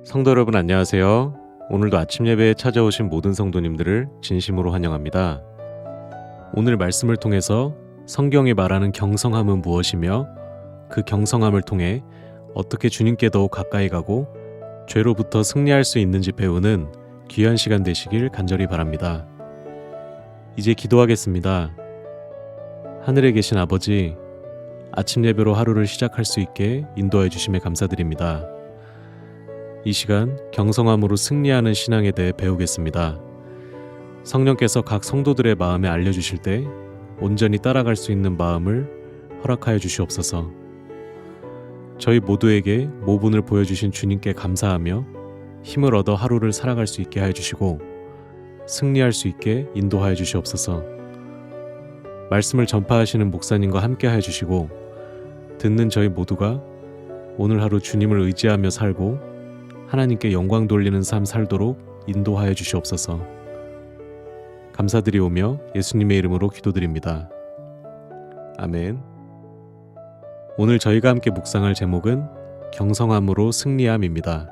성도 여러분 안녕하세요. 오늘도 아침 예배에 찾아오신 모든 성도님들을 진심으로 환영합니다. 오늘 말씀을 통해서 성경이 말하는 경성함은 무엇이며 그 경성함을 통해 어떻게 주님께 더욱 가까이 가고 죄로부터 승리할 수 있는지 배우는 귀한 시간 되시길 간절히 바랍니다. 이제 기도하겠습니다. 하늘에 계신 아버지, 아침 예배로 하루를 시작할 수 있게 인도해 주심에 감사드립니다. 이 시간 경성함으로 승리하는 신앙에 대해 배우겠습니다. 성령께서 각 성도들의 마음에 알려주실 때 온전히 따라갈 수 있는 마음을 허락하여 주시옵소서. 저희 모두에게 모분을 보여주신 주님께 감사하며 힘을 얻어 하루를 살아갈 수 있게 하여 주시고 승리할 수 있게 인도하여 주시옵소서. 말씀을 전파하시는 목사님과 함께 하여 주시고 듣는 저희 모두가 오늘 하루 주님을 의지하며 살고 하나님께 영광 돌리는 삶 살도록 인도하여 주시옵소서. 감사드리오며 예수님의 이름으로 기도드립니다. 아멘. 오늘 저희가 함께 묵상할 제목은 경성함으로 승리함입니다.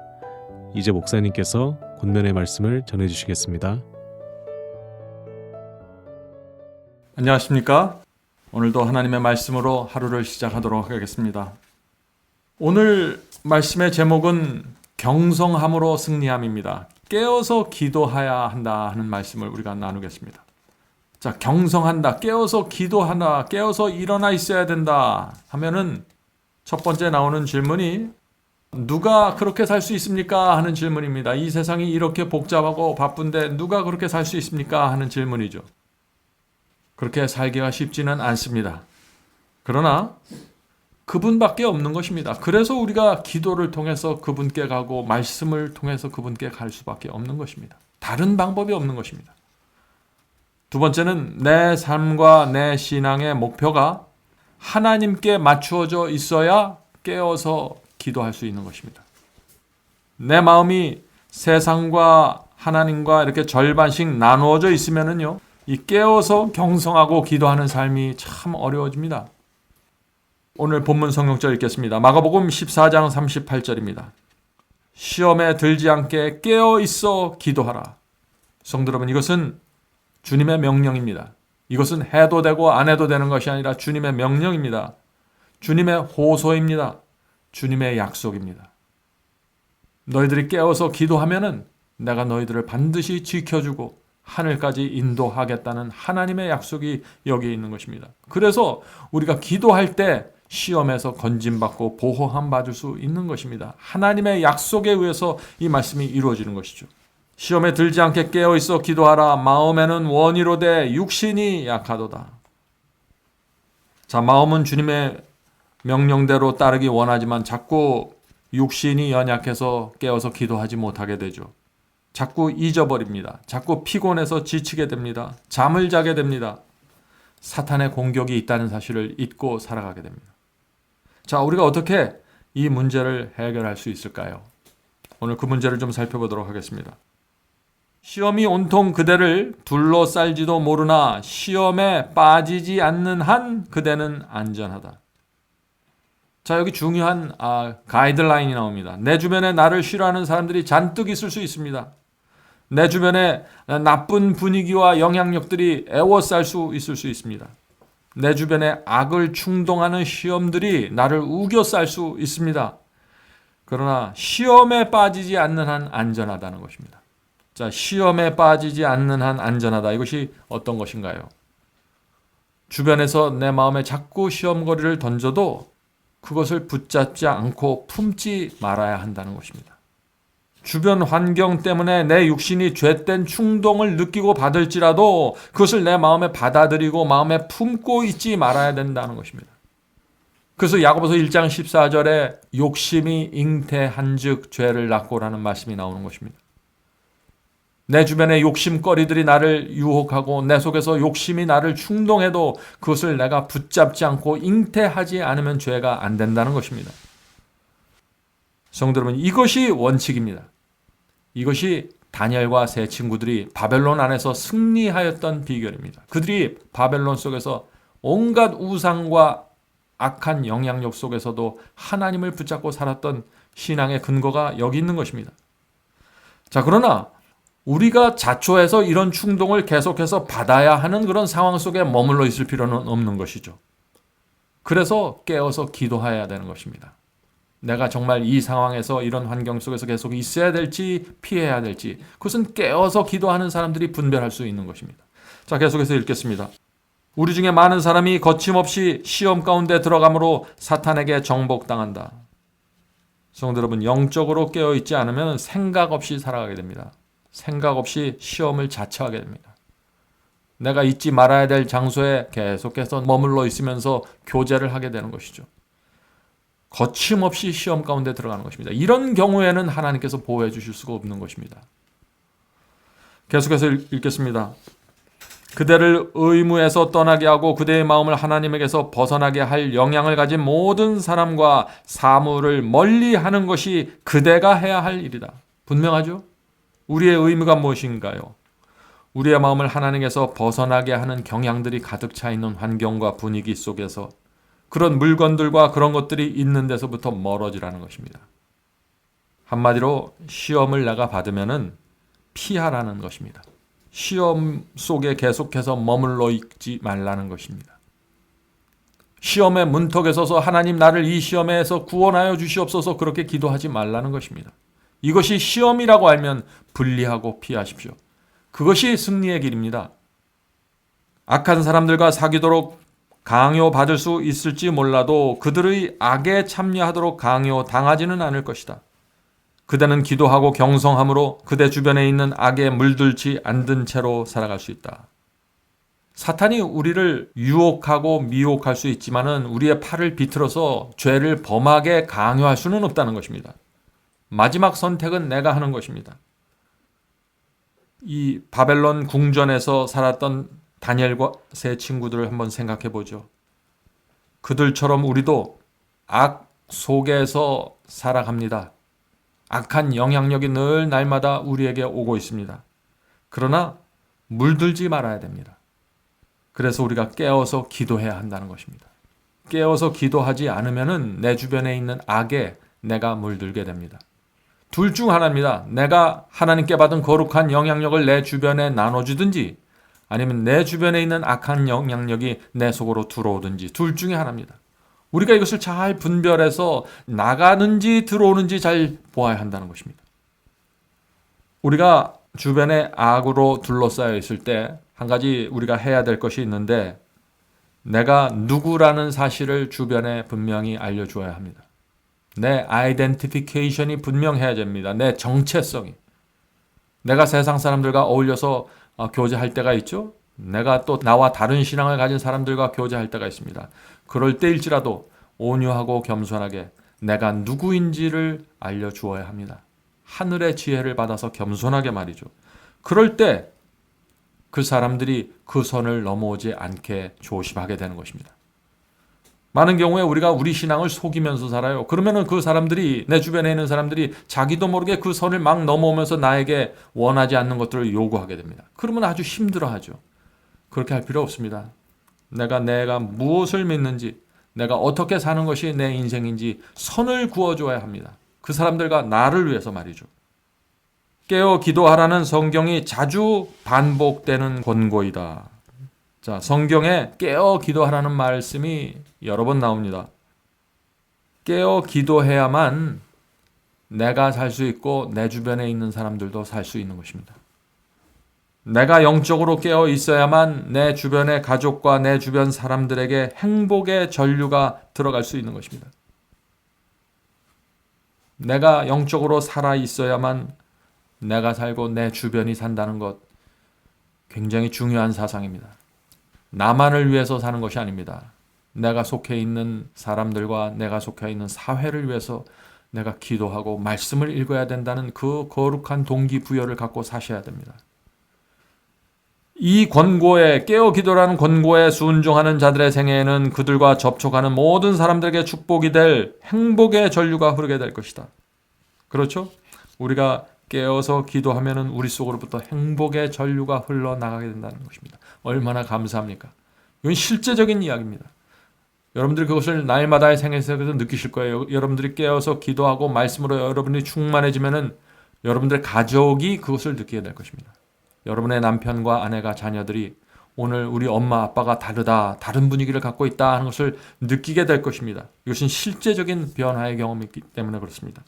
이제 목사님께서 권면의 말씀을 전해주시겠습니다. 안녕하십니까? 오늘도 하나님의 말씀으로 하루를 시작하도록 하겠습니다. 오늘 말씀의 제목은 경성함으로 승리함입니다. 깨어서 기도해야 한다 하는 말씀을 우리가 나누겠습니다. 자, 경성한다, 깨어서 기도한다, 깨어서 일어나 있어야 된다 하면은 첫 번째 나오는 질문이 누가 그렇게 살 수 있습니까? 하는 질문입니다. 이 세상이 이렇게 복잡하고 바쁜데 누가 그렇게 살 수 있습니까? 하는 질문이죠. 그렇게 살기가 쉽지는 않습니다. 그러나 그분밖에 없는 것입니다. 그래서 우리가 기도를 통해서 그분께 가고 말씀을 통해서 그분께 갈 수밖에 없는 것입니다. 다른 방법이 없는 것입니다. 두 번째는 내 삶과 내 신앙의 목표가 하나님께 맞추어져 있어야 깨어서 기도할 수 있는 것입니다. 내 마음이 세상과 하나님과 이렇게 절반씩 나누어져 있으면은요, 이 깨어서 경성하고 기도하는 삶이 참 어려워집니다. 오늘 본문 성경절 읽겠습니다. 마가복음 14장 38절입니다. 시험에 들지 않게 깨어 있어 기도하라. 성도 여러분, 이것은 주님의 명령입니다. 이것은 해도 되고 안 해도 되는 것이 아니라 주님의 명령입니다. 주님의 호소입니다. 주님의 약속입니다. 너희들이 깨어서 기도하면은 내가 너희들을 반드시 지켜주고 하늘까지 인도하겠다는 하나님의 약속이 여기에 있는 것입니다. 그래서 우리가 기도할 때 시험에서 건짐받고 보호함 받을 수 있는 것입니다. 하나님의 약속에 의해서 이 말씀이 이루어지는 것이죠. 시험에 들지 않게 깨어있어 기도하라. 마음에는 원이로되 육신이 약하도다. 자, 마음은 주님의 명령대로 따르기 원하지만 자꾸 육신이 연약해서 깨어서 기도하지 못하게 되죠. 자꾸 잊어버립니다. 자꾸 피곤해서 지치게 됩니다. 잠을 자게 됩니다. 사탄의 공격이 있다는 사실을 잊고 살아가게 됩니다. 자, 우리가 어떻게 이 문제를 해결할 수 있을까요? 오늘 그 문제를 좀 살펴보도록 하겠습니다. 시험이 온통 그대를 둘러쌀지도 모르나 시험에 빠지지 않는 한 그대는 안전하다. 자, 여기 중요한 가이드라인이 나옵니다. 내 주변에 나를 싫어하는 사람들이 잔뜩 있을 수 있습니다. 내 주변에 나쁜 분위기와 영향력들이 애워쌀 수 있을 수 있습니다. 내 주변에 악을 충동하는 시험들이 나를 우겨쌀 수 있습니다. 그러나 시험에 빠지지 않는 한 안전하다는 것입니다. 자, 시험에 빠지지 않는 한 안전하다. 이것이 어떤 것인가요? 주변에서 내 마음에 자꾸 시험거리를 던져도 그것을 붙잡지 않고 품지 말아야 한다는 것입니다. 주변 환경 때문에 내 육신이 죄된 충동을 느끼고 받을지라도 그것을 내 마음에 받아들이고 마음에 품고 있지 말아야 된다는 것입니다. 그래서 야고보서 1장 14절에 욕심이 잉태한즉 죄를 낳고라는 말씀이 나오는 것입니다. 내 주변의 욕심거리들이 나를 유혹하고 내 속에서 욕심이 나를 충동해도 그것을 내가 붙잡지 않고 잉태하지 않으면 죄가 안 된다는 것입니다. 성도 여러분, 이것이 원칙입니다. 이것이 다니엘과 세 친구들이 바벨론 안에서 승리하였던 비결입니다. 그들이 바벨론 속에서 온갖 우상과 악한 영향력 속에서도 하나님을 붙잡고 살았던 신앙의 근거가 여기 있는 것입니다. 자, 그러나 우리가 자초해서 이런 충동을 계속해서 받아야 하는 그런 상황 속에 머물러 있을 필요는 없는 것이죠. 그래서 깨어서 기도해야 되는 것입니다. 내가 정말 이 상황에서 이런 환경 속에서 계속 있어야 될지 피해야 될지, 그것은 깨어서 기도하는 사람들이 분별할 수 있는 것입니다. 자, 계속해서 읽겠습니다. 우리 중에 많은 사람이 거침없이 시험 가운데 들어감으로 사탄에게 정복당한다. 성도 여러분, 영적으로 깨어있지 않으면 생각 없이 살아가게 됩니다. 생각 없이 시험을 자처하게 됩니다. 내가 잊지 말아야 될 장소에 계속해서 머물러 있으면서 교제를 하게 되는 것이죠. 거침없이 시험 가운데 들어가는 것입니다. 이런 경우에는 하나님께서 보호해 주실 수가 없는 것입니다. 계속해서 읽겠습니다. 그대를 의무에서 떠나게 하고 그대의 마음을 하나님에게서 벗어나게 할 영향을 가진 모든 사람과 사물을 멀리하는 것이 그대가 해야 할 일이다. 분명하죠? 우리의 의무가 무엇인가요? 우리의 마음을 하나님께서 벗어나게 하는 경향들이 가득 차 있는 환경과 분위기 속에서 그런 물건들과 그런 것들이 있는 데서부터 멀어지라는 것입니다. 한마디로 시험을 내가 받으면은 피하라는 것입니다. 시험 속에 계속해서 머물러 있지 말라는 것입니다. 시험의 문턱에 서서 하나님 나를 이 시험에서 구원하여 주시옵소서 그렇게 기도하지 말라는 것입니다. 이것이 시험이라고 알면 분리하고 피하십시오. 그것이 승리의 길입니다. 악한 사람들과 사귀도록 강요받을 수 있을지 몰라도 그들의 악에 참여하도록 강요당하지는 않을 것이다. 그대는 기도하고 경성함으로 그대 주변에 있는 악에 물들지 않는 채로 살아갈 수 있다. 사탄이 우리를 유혹하고 미혹할 수 있지만은 우리의 팔을 비틀어서 죄를 범하게 강요할 수는 없다는 것입니다. 마지막 선택은 내가 하는 것입니다. 이 바벨론 궁전에서 살았던 다니엘과 세 친구들을 한번 생각해 보죠. 그들처럼 우리도 악 속에서 살아갑니다. 악한 영향력이 늘 날마다 우리에게 오고 있습니다. 그러나 물들지 말아야 됩니다. 그래서 우리가 깨어서 기도해야 한다는 것입니다. 깨어서 기도하지 않으면 내 주변에 있는 악에 내가 물들게 됩니다. 둘 중 하나입니다. 내가 하나님께 받은 거룩한 영향력을 내 주변에 나눠주든지 아니면 내 주변에 있는 악한 영향력이 내 속으로 들어오든지 둘 중에 하나입니다. 우리가 이것을 잘 분별해서 나가는지 들어오는지 잘 보아야 한다는 것입니다. 우리가 주변에 악으로 둘러싸여 있을 때 한 가지 우리가 해야 될 것이 있는데 내가 누구라는 사실을 주변에 분명히 알려주어야 합니다. 내 아이덴티피케이션이 분명해야 됩니다. 내 정체성이. 내가 세상 사람들과 어울려서 교제할 때가 있죠. 내가 또 나와 다른 신앙을 가진 사람들과 교제할 때가 있습니다. 그럴 때일지라도 온유하고 겸손하게 내가 누구인지를 알려주어야 합니다. 하늘의 지혜를 받아서 겸손하게 말이죠. 그럴 때 그 사람들이 그 선을 넘어오지 않게 조심하게 되는 것입니다. 많은 경우에 우리가 우리 신앙을 속이면서 살아요. 그러면은 그 사람들이, 내 주변에 있는 사람들이 자기도 모르게 그 선을 막 넘어오면서 나에게 원하지 않는 것들을 요구하게 됩니다. 그러면 아주 힘들어하죠. 그렇게 할 필요 없습니다. 내가 무엇을 믿는지, 내가 어떻게 사는 것이 내 인생인지 선을 그어줘야 합니다. 그 사람들과 나를 위해서 말이죠. 깨어 기도하라는 성경이 자주 반복되는 권고이다. 자, 성경에 깨어 기도하라는 말씀이 여러 번 나옵니다. 깨어 기도해야만 내가 살 수 있고 내 주변에 있는 사람들도 살 수 있는 것입니다. 내가 영적으로 깨어 있어야만 내 주변의 가족과 내 주변 사람들에게 행복의 전류가 들어갈 수 있는 것입니다. 내가 영적으로 살아 있어야만 내가 살고 내 주변이 산다는 것 굉장히 중요한 사상입니다. 나만을 위해서 사는 것이 아닙니다. 내가 속해 있는 사람들과 내가 속해 있는 사회를 위해서 내가 기도하고 말씀을 읽어야 된다는 그 거룩한 동기부여를 갖고 사셔야 됩니다. 이 권고에, 깨어 기도라는 권고에 순종하는 자들의 생애에는 그들과 접촉하는 모든 사람들에게 축복이 될 행복의 전류가 흐르게 될 것이다. 그렇죠? 우리가 깨어서 기도하면은 우리 속으로부터 행복의 전류가 흘러나가게 된다는 것입니다. 얼마나 감사합니까? 이건 실제적인 이야기입니다. 여러분들이 그것을 날마다의 생애에서 느끼실 거예요. 여러분들이 깨어서 기도하고 말씀으로 여러분이 충만해지면은 여러분들의 가족이 그것을 느끼게 될 것입니다. 여러분의 남편과 아내가 자녀들이 오늘 우리 엄마 아빠가 다르다, 다른 분위기를 갖고 있다 하는 것을 느끼게 될 것입니다. 이것은 실제적인 변화의 경험이기 때문에 그렇습니다.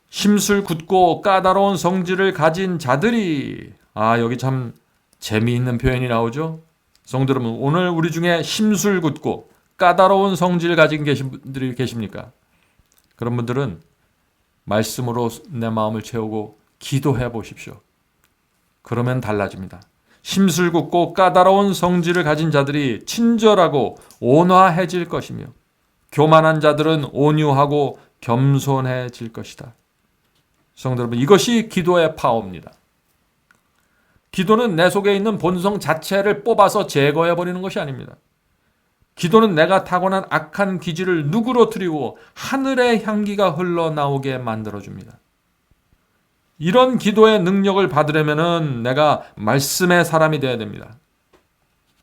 심술 굳고 까다로운 성질을 가진 자들이, 여기 참 재미있는 표현이 나오죠. 성도 여러분, 오늘 우리 중에 심술 굳고 까다로운 성질 가진 분들이 계십니까? 그런 분들은 말씀으로 내 마음을 채우고 기도해 보십시오. 그러면 달라집니다. 심술 굳고 까다로운 성질을 가진 자들이 친절하고 온화해질 것이며 교만한 자들은 온유하고 겸손해질 것이다. 성도 여러분, 이것이 기도의 파워입니다. 기도는 내 속에 있는 본성 자체를 뽑아서 제거해 버리는 것이 아닙니다. 기도는 내가 타고난 악한 기질을 누그러뜨리고 하늘의 향기가 흘러나오게 만들어줍니다. 이런 기도의 능력을 받으려면 내가 말씀의 사람이 되어야 됩니다.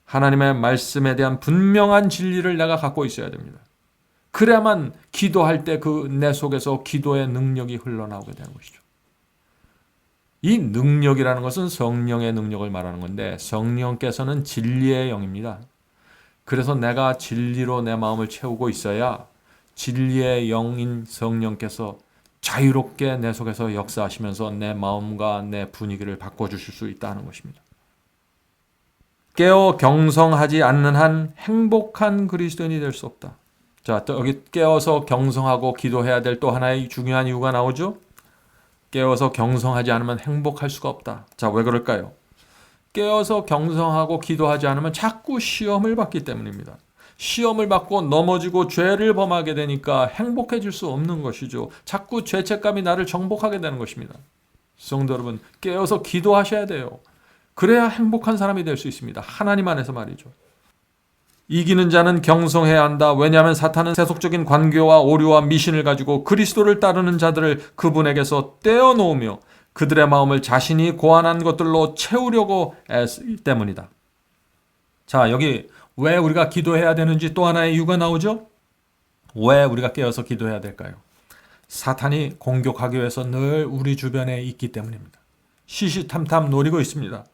하나님의 말씀에 대한 분명한 진리를 내가 갖고 있어야 됩니다. 그래야만 기도할 때 그 내 속에서 기도의 능력이 흘러나오게 되는 것이죠. 이 능력이라는 것은 성령의 능력을 말하는 건데 성령께서는 진리의 영입니다. 그래서 내가 진리로 내 마음을 채우고 있어야 진리의 영인 성령께서 자유롭게 내 속에서 역사하시면서 내 마음과 내 분위기를 바꿔주실 수 있다는 것입니다. 깨어 경성하지 않는 한 행복한 그리스도인이 될 수 없다. 자, 또 여기 깨어서 경성하고 기도해야 될 또 하나의 중요한 이유가 나오죠. 깨어서 경성하지 않으면 행복할 수가 없다. 자, 왜 그럴까요? 깨어서 경성하고 기도하지 않으면 자꾸 시험을 받기 때문입니다. 시험을 받고 넘어지고 죄를 범하게 되니까 행복해질 수 없는 것이죠. 자꾸 죄책감이 나를 정복하게 되는 것입니다. 성도 여러분, 깨어서 기도하셔야 돼요. 그래야 행복한 사람이 될 수 있습니다. 하나님 안에서 말이죠. 이기는 자는 경성해야 한다. 왜냐하면 사탄은 세속적인 관계와 오류와 미신을 가지고 그리스도를 따르는 자들을 그분에게서 떼어놓으며 그들의 마음을 자신이 고안한 것들로 채우려고 애쓰기 때문이다. 자, 여기 왜 우리가 기도해야 되는지 또 하나의 이유가 나오죠? 왜 우리가 깨어서 기도해야 될까요? 사탄이 공격하기 위해서 늘 우리 주변에 있기 때문입니다. 시시탐탐 노리고 있습니다.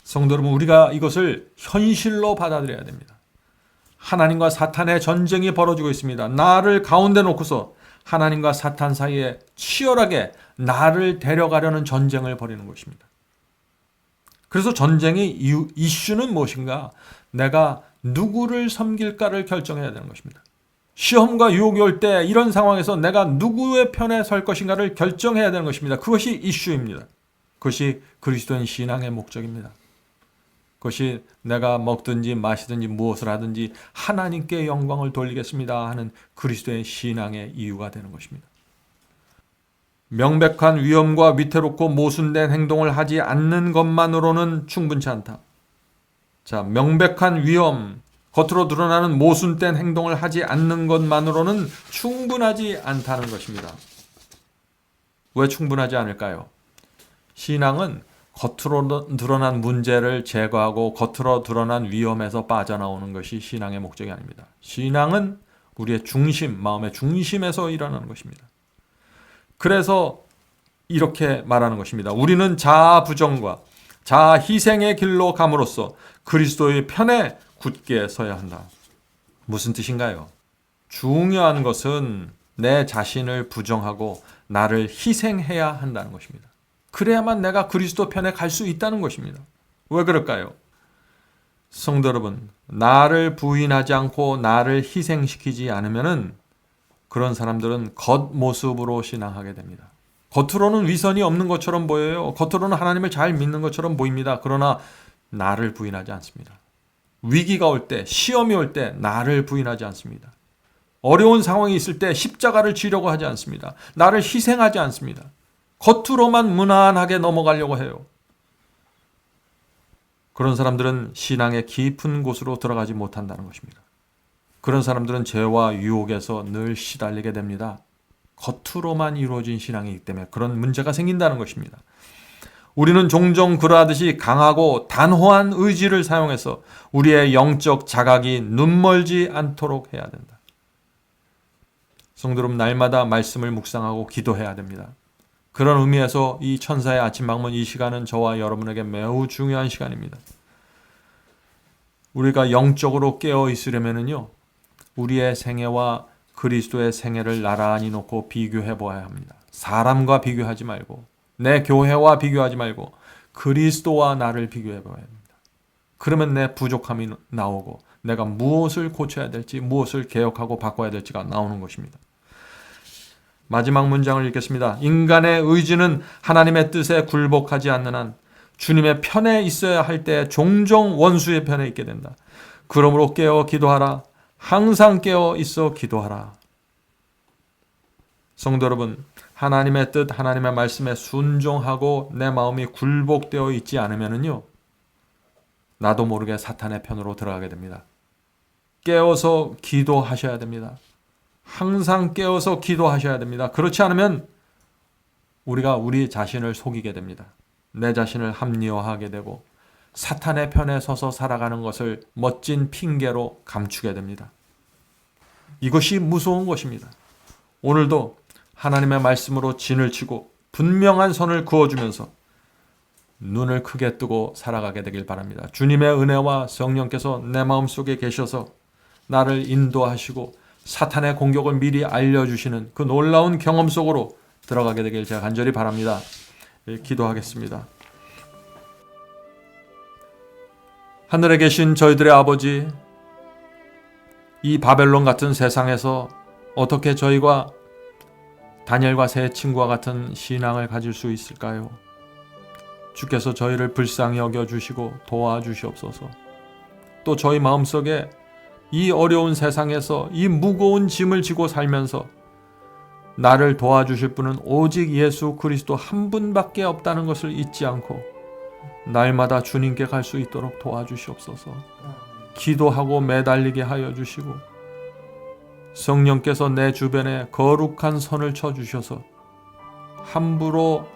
성도 여러분, 우리가 이것을 현실로 받아들여야 됩니다. 하나님과 사탄의 전쟁이 벌어지고 있습니다. 나를 가운데 놓고서 하나님과 사탄 사이에 치열하게 나를 데려가려는 전쟁을 벌이는 것입니다. 그래서 전쟁의 이슈는 무엇인가? 내가 누구를 섬길까를 결정해야 되는 것입니다. 시험과 유혹이 올 때 이런 상황에서 내가 누구의 편에 설 것인가를 결정해야 되는 것입니다. 그것이 이슈입니다. 그것이 그리스도인 신앙의 목적입니다. 그것이 내가 먹든지 마시든지 무엇을 하든지 하나님께 영광을 돌리겠습니다 하는 그리스도의 신앙의 이유가 되는 것입니다. 명백한 위험과 위태롭고 모순된 행동을 하지 않는 것만으로는 충분치 않다. 자, 명백한 위험, 겉으로 드러나는 모순된 행동을 하지 않는 것만으로는 충분하지 않다는 것입니다. 왜 충분하지 않을까요? 신앙은 겉으로 드러난 문제를 제거하고 겉으로 드러난 위험에서 빠져나오는 것이 신앙의 목적이 아닙니다. 신앙은 우리의 중심, 마음의 중심에서 일어나는 것입니다. 그래서 이렇게 말하는 것입니다. 우리는 자아 부정과 자아 희생의 길로 감으로써 그리스도의 편에 굳게 서야 한다. 무슨 뜻인가요? 중요한 것은 내 자신을 부정하고 나를 희생해야 한다는 것입니다. 그래야만 내가 그리스도 편에 갈 수 있다는 것입니다. 왜 그럴까요? 성도 여러분, 나를 부인하지 않고 나를 희생시키지 않으면은 그런 사람들은 겉모습으로 신앙하게 됩니다. 겉으로는 위선이 없는 것처럼 보여요. 겉으로는 하나님을 잘 믿는 것처럼 보입니다. 그러나 나를 부인하지 않습니다. 위기가 올 때, 시험이 올 때 나를 부인하지 않습니다. 어려운 상황이 있을 때 십자가를 지려고 하지 않습니다. 나를 희생하지 않습니다. 겉으로만 무난하게 넘어가려고 해요. 그런 사람들은 신앙의 깊은 곳으로 들어가지 못한다는 것입니다. 그런 사람들은 죄와 유혹에서 늘 시달리게 됩니다. 겉으로만 이루어진 신앙이기 때문에 그런 문제가 생긴다는 것입니다. 우리는 종종 그러하듯이 강하고 단호한 의지를 사용해서 우리의 영적 자각이 눈멀지 않도록 해야 된다. 성도 여러분, 날마다 말씀을 묵상하고 기도해야 됩니다. 그런 의미에서 이 천사의 아침 방문 이 시간은 저와 여러분에게 매우 중요한 시간입니다. 우리가 영적으로 깨어 있으려면요, 우리의 생애와 그리스도의 생애를 나란히 놓고 비교해 보아야 합니다. 사람과 비교하지 말고, 내 교회와 비교하지 말고 그리스도와 나를 비교해 보아야 합니다. 그러면 내 부족함이 나오고 내가 무엇을 고쳐야 될지, 무엇을 개혁하고 바꿔야 될지가 나오는 것입니다. 마지막 문장을 읽겠습니다. 인간의 의지는 하나님의 뜻에 굴복하지 않는 한 주님의 편에 있어야 할 때 종종 원수의 편에 있게 된다. 그러므로 깨어 기도하라. 항상 깨어 있어 기도하라. 성도 여러분, 하나님의 뜻, 하나님의 말씀에 순종하고 내 마음이 굴복되어 있지 않으면요, 나도 모르게 사탄의 편으로 들어가게 됩니다. 깨어서 기도하셔야 됩니다. 항상 깨어서 기도하셔야 됩니다. 그렇지 않으면 우리가 우리 자신을 속이게 됩니다. 내 자신을 합리화하게 되고 사탄의 편에 서서 살아가는 것을 멋진 핑계로 감추게 됩니다. 이것이 무서운 것입니다. 오늘도 하나님의 말씀으로 진을 치고 분명한 선을 그어주면서 눈을 크게 뜨고 살아가게 되길 바랍니다. 주님의 은혜와 성령께서 내 마음속에 계셔서 나를 인도하시고 사탄의 공격을 미리 알려주시는 그 놀라운 경험 속으로 들어가게 되길 제가 간절히 바랍니다. 기도하겠습니다. 하늘에 계신 저희들의 아버지, 이 바벨론 같은 세상에서 어떻게 저희가 다니엘과 세 친구와 같은 신앙을 가질 수 있을까요? 주께서 저희를 불쌍히 여겨주시고 도와주시옵소서. 또 저희 마음속에 이 어려운 세상에서 이 무거운 짐을 지고 살면서 나를 도와주실 분은 오직 예수 그리스도 한 분밖에 없다는 것을 잊지 않고 날마다 주님께 갈 수 있도록 도와주시옵소서. 기도하고 매달리게 하여 주시고 성령께서 내 주변에 거룩한 선을 쳐주셔서 함부로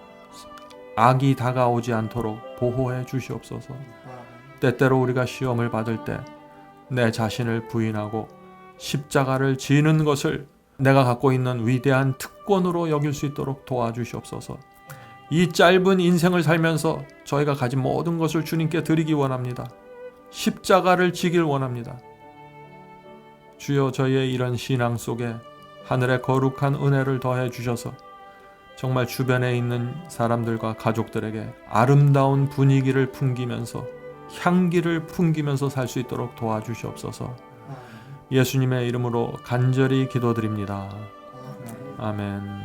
악이 다가오지 않도록 보호해 주시옵소서. 때때로 우리가 시험을 받을 때 내 자신을 부인하고 십자가를 지는 것을 내가 갖고 있는 위대한 특권으로 여길 수 있도록 도와주시옵소서. 이 짧은 인생을 살면서 저희가 가진 모든 것을 주님께 드리기 원합니다. 십자가를 지길 원합니다. 주여, 저희의 이런 신앙 속에 하늘의 거룩한 은혜를 더해 주셔서 정말 주변에 있는 사람들과 가족들에게 아름다운 분위기를 풍기면서 향기를 풍기면서 살 수 있도록 도와주시옵소서. 예수님의 이름으로 간절히 기도드립니다. 아멘.